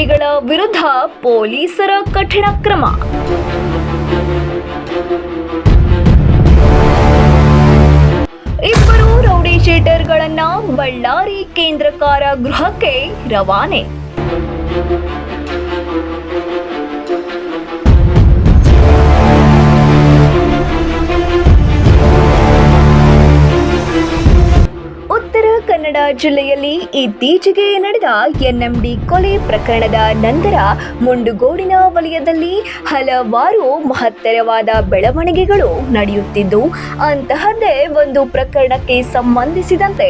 ಆರೋಪಿಗಳ ವಿರುದ್ಧ ಪೊಲೀಸರ ಕಠಿಣ ಕ್ರಮ. ಇಬ್ಬರು ರೌಡಿ ಶೀಟರ್ಗಳನ್ನ ಬಳ್ಳಾರಿ ಕೇಂದ್ರ ಕಾರಾಗೃಹಕ್ಕೆ ರವಾನೆ. ಉತ್ತರ ಕನ್ನಡ ಜಿಲ್ಲೆಯಲ್ಲಿ ಇತ್ತೀಚೆಗೆ ನಡೆದ ಎನ್ಎಂಡಿ ಕೊಲೆ ಪ್ರಕರಣದ ನಂತರ ಮುಂಡಗೋಡಿನ ವಲಯದಲ್ಲಿ ಹಲವಾರು ಮಹತ್ತರವಾದ ಬೆಳವಣಿಗೆಗಳು ನಡೆಯುತ್ತಿದ್ದು, ಅಂತಹದ್ದೇ ಒಂದು ಪ್ರಕರಣಕ್ಕೆ ಸಂಬಂಧಿಸಿದಂತೆ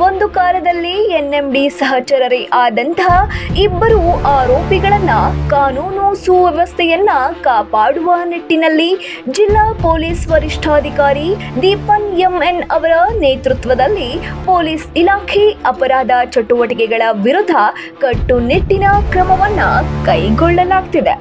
ಒಂದು ಕಾಲದಲ್ಲಿ ಎನ್ಎಂಡಿ ಸಹಚರರೇ ಆದಂತಹ ಇಬ್ಬರು ಆರೋಪಿಗಳನ್ನ ಕಾನೂನು ಸುವ್ಯವಸ್ಥೆಯನ್ನ ಕಾಪಾಡುವ ನಿಟ್ಟಿನಲ್ಲಿ ಜಿಲ್ಲಾ ಪೊಲೀಸ್ ವರಿಷ್ಠಾಧಿಕಾರಿ ದೀಪನ್ ಎಂಎನ್ ಅವರ ನೇತೃತ್ವದಲ್ಲಿ ಪೊಲೀಸ್ ಇಲಾಖೆ ಅಪರಾಧ ಚಟುವಟಿಕೆಗಳ ವಿರುದ್ಧ ಕಟ್ಟುನಿಟ್ಟಿನ ಕ್ರಮವನ್ನ ಕೈಗೊಳ್ಳಲಾಗ್ತಿದೆ.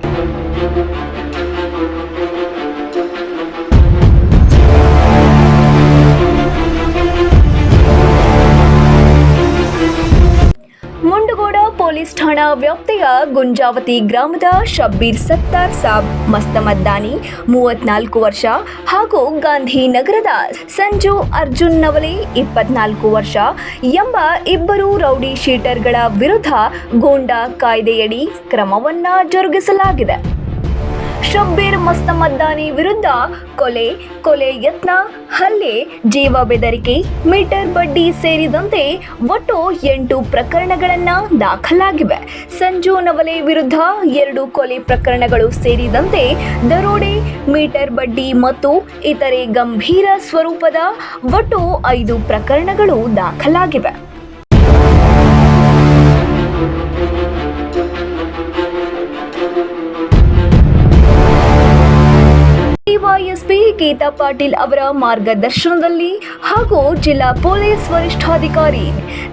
ಮುಂಡಗೋಡ ಪೊಲೀಸ್ ಠಾಣಾ ವ್ಯಾಪ್ತಿಯ ಗುಂಜಾವತಿ ಗ್ರಾಮದ ಶಬ್ಬೀರ್ ಸತ್ತಾರ್ ಸಾಬ್ ಮಸ್ತಮದ್ದಾನಿ 34 ವರ್ಷ ಹಾಗೂ ಗಾಂಧಿನಗರದ ಸಂಜು ಅರ್ಜುನ್ ನವಲೆ 24 ವರ್ಷ ಎಂಬ ಇಬ್ಬರು ರೌಡಿ ಶೀಟರ್ಗಳ ವಿರುದ್ಧ ಗೂಂಡಾ ಕಾಯ್ದೆಯಡಿ ಕ್ರಮವನ್ನ ಜರುಗಿಸಲಾಗಿದೆ. ಶಬ್ಬೀರ್ ಮಸ್ತಮದ್ದಾನಿ ವಿರುದ್ಧ ಕೊಲೆ ಯತ್ನ, ಹಲ್ಲೆ, ಜೀವ ಬೆದರಿಕೆ, ಮೀಟರ್ ಬಡ್ಡಿ ಸೇರಿದಂತೆ ಒಟ್ಟು 8 ಪ್ರಕರಣಗಳನ್ನು ದಾಖಲಾಗಿವೆ. ಸಂಜು ನವಲೆ ವಿರುದ್ಧ 2 ಕೊಲೆ ಪ್ರಕರಣಗಳು ಸೇರಿದಂತೆ ದರೋಡೆ, ಮೀಟರ್ ಬಡ್ಡಿ ಮತ್ತು ಇತರೆ ಗಂಭೀರ ಸ್ವರೂಪದ ಒಟ್ಟು 5 ಪ್ರಕರಣಗಳು ದಾಖಲಾಗಿವೆ. ಡಿವೈಎಸ್ಪಿ ಗೀತಾ ಪಾಟೀಲ್ ಅವರ ಮಾರ್ಗದರ್ಶನದಲ್ಲಿ ಹಾಗೂ ಜಿಲ್ಲಾ ಪೊಲೀಸ್ ವರಿಷ್ಠಾಧಿಕಾರಿ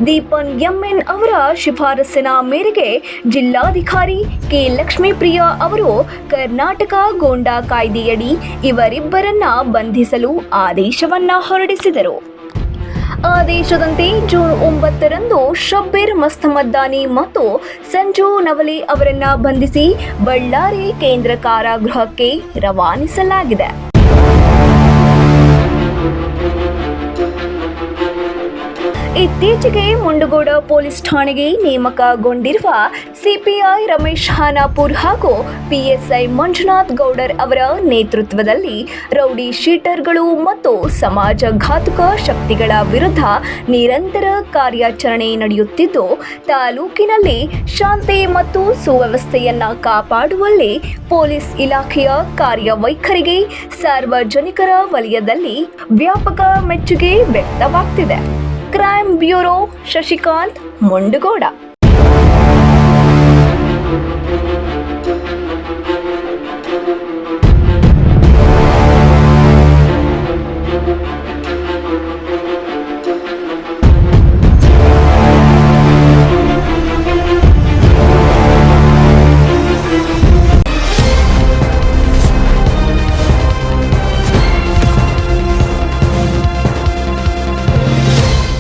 ದೀಪನ್ ಎಂಎನ್ ಅವರ ಶಿಫಾರಸಿನ ಮೇರೆಗೆ ಜಿಲ್ಲಾಧಿಕಾರಿ ಕೆ ಲಕ್ಷ್ಮೀಪ್ರಿಯಾ ಅವರು ಕರ್ನಾಟಕ ಗೂಂಡಾ ಕಾಯ್ದೆಯಡಿ ಇವರಿಬ್ಬರನ್ನ ಬಂಧಿಸಲು ಆದೇಶವನ್ನ ಹೊರಡಿಸಿದರು. ಆದೇಶದಂತೆ ಜೂನ್ 9ರಂದು ಶಬ್ಬೀರ್ ಮಸ್ತಮದ್ದಾನಿ ಮತ್ತು ಸಂಜು ನವಲೆ ಅವರನ್ನ ಬಂಧಿಸಿ ಬಳ್ಳಾರಿ ಕೇಂದ್ರ ಕಾರಾಗೃಹಕ್ಕೆ ರವಾನಿಸಲಾಗಿದೆ. ಇತ್ತೀಚೆಗೆ ಮುಂಡಗೋಡ ಪೊಲೀಸ್ ಠಾಣೆಗೆ ನೇಮಕಗೊಂಡಿರುವ ಸಿಪಿಐ ರಮೇಶ್ ಹಾನಾಪುರ್ ಹಾಗೂ ಪಿಎಸ್ಐ ಮಂಜುನಾಥ್ ಗೌಡರ್ ಅವರ ನೇತೃತ್ವದಲ್ಲಿ ರೌಡಿ ಶೀಟರ್ಗಳು ಮತ್ತು ಸಮಾಜಘಾತುಕ ಶಕ್ತಿಗಳ ವಿರುದ್ಧ ನಿರಂತರ ಕಾರ್ಯಾಚರಣೆ ನಡೆಯುತ್ತಿದ್ದು, ತಾಲೂಕಿನಲ್ಲಿ ಶಾಂತಿ ಮತ್ತು ಸುವ್ಯವಸ್ಥೆಯನ್ನ ಕಾಪಾಡುವಲ್ಲಿ ಪೊಲೀಸ್ ಇಲಾಖೆಯ ಕಾರ್ಯವೈಖರಿಗೆ ಸಾರ್ವಜನಿಕರ ವಲಯದಲ್ಲಿ ವ್ಯಾಪಕ ಮೆಚ್ಚುಗೆ ವ್ಯಕ್ತವಾಗ್ತಿದೆ. Crime bureau, Shashikant, Mundgod.